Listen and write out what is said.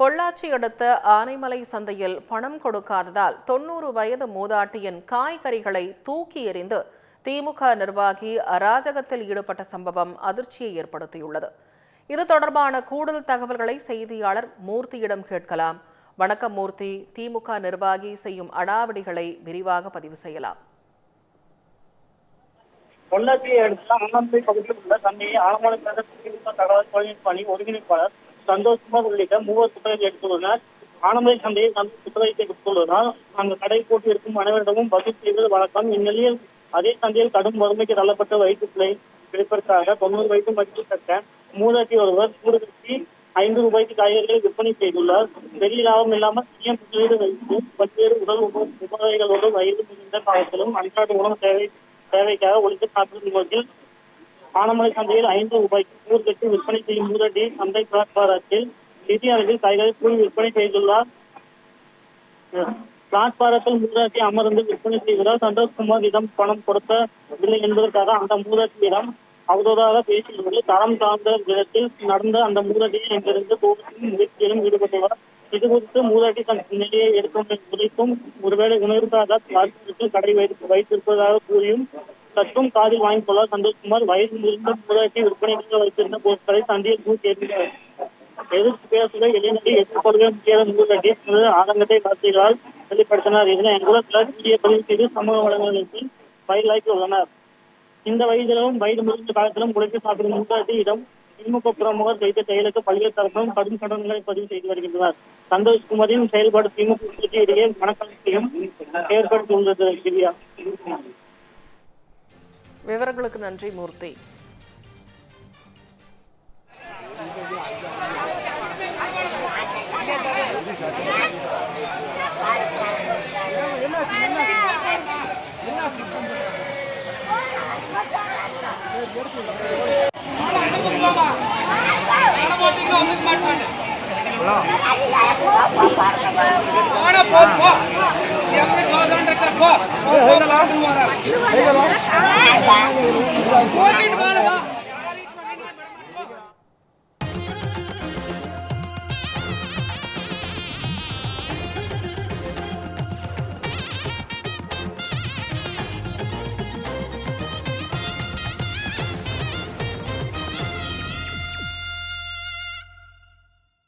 பொள்ளாச்சி அடுத்த ஆனைமலை சந்தையில் பணம் கொடுக்காததால் 90 வயது மூதாட்டியின் காய்கறிகளை தூக்கி எறிந்து திமுக நிர்வாகி அராஜகத்தில் ஈடுபட்ட சம்பவம் அதிர்ச்சியை ஏற்படுத்தியுள்ளது. இது தொடர்பான கூடுதல் தகவல்களை செய்தியாளர் மூர்த்தியிடம் கேட்கலாம். வணக்கம் மூர்த்தி, திமுக நிர்வாகி செய்யும் அடாவடிகளை விரிவாக பதிவு செய்யலாம். பொள்ளாச்சியை அடுத்த ஆனந்தை பகுதியில் உள்ள சந்தையை ஆலமலை திமுக தகவல் தொழில்நுட்ப அணி ஒருங்கிணைப்பாளர் சந்தோஷ்குமார் உள்ளிட்ட 3 குற்றங்களை எடுத்துள்ளனர். ஆனமலை சந்தையை குற்றத்தை கொடுத்துள்ளதால் அந்த கடை போட்டு இருக்கும் அனைவரிடமும் வசூல் செய்வது வழக்கம். இந்நிலையில் அதே சந்தையில் கடும் வறுமைக்கு தள்ளப்பட்ட வயிற்றுப்பிள்ளை பிடிப்பதற்காக 90 வயது மதிப்பிடத்தக்க மூதாட்டி ஒருவர் கூடு கட்டி 5 ரூபாய்க்கு காய்கறிகளை விற்பனை செய்துள்ளார். பெரிய லாபம் இல்லாமல் சுயம் முதலீடு வைத்து பல்வேறு உடல் உபாதைகளோடு வயது முதிர்ந்த காலத்திலும் அன்றாட உணவு தேவைக்காக ஒழித்து காத்திருக்கும் வகையில் ஆனமலை சந்தையில் 5 ரூபாய்க்கு கூறு கட்டி விற்பனை செய்யும் மூதாட்டி சந்தை பிளாட்பாரத்தில் சிறிய அளவில் காய்கறி கூறி விற்பனை செய்துள்ளார். பிளாட்பாரத்தில் மூதாட்டி அமர்ந்து விற்பனை செய்வதால் சந்தோஷ்குமாரிடம் பணம் கொடுக்கவில்லை என்பதற்காக அந்த மூதாட்டியிடம் அவதூறாக பேசியுள்ளது. தரம் சார்ந்த விதத்தில் நடந்த அந்த மூதாட்டியை அங்கிருந்து போவதற்கும் முயற்சியிலும் ஈடுபட்டுள்ளார். இது குறித்து மூதாட்டி தன் நிலையை எடுக்கும் குறித்தும் ஒருவேளை உணர்வுக்காக கடை வைத்திருப்பதாக கூறியும் சற்றும் காதில் வாங்கிக் கொள்ள சந்தோஷ்குமார் வயது முதிர்ந்த மூதாட்டி விற்பனைக்காக வைத்திருந்த பொருட்களை சந்தையில் தூக்கி எறிந்தார். எதிர்த்து பேசுகிற இளைஞரை எதிர்கொள்கிற முக்கிய மூதாட்டி ஆதங்கத்தை வார்த்தைகளால் வெளிப்படுத்தினார். இதனை அங்குள்ள வீடியோ பதிவு செய்து சமூக வலைதளத்தில் வைரலாக்கி உள்ளனர். இந்த வயதிலும் வயது முதிர்ந்த காலத்திலும் உழைத்து சாப்பிடும் மூதாட்டியிடம் திமுக பிரமுகர் செய்த செயலுக்கு பல்வேறு தரப்பிலும் கடும் கண்டனங்களை பதிவு செய்து வருகின்றனர். சந்தோஷ்குமாரின் செயல்பாடு திமுக இடையே மனக்கலத்தையும் ஏற்படுத்தியுள்ளது. சிரியா விவரங்களுக்கு நன்றி மூர்த்தி. போ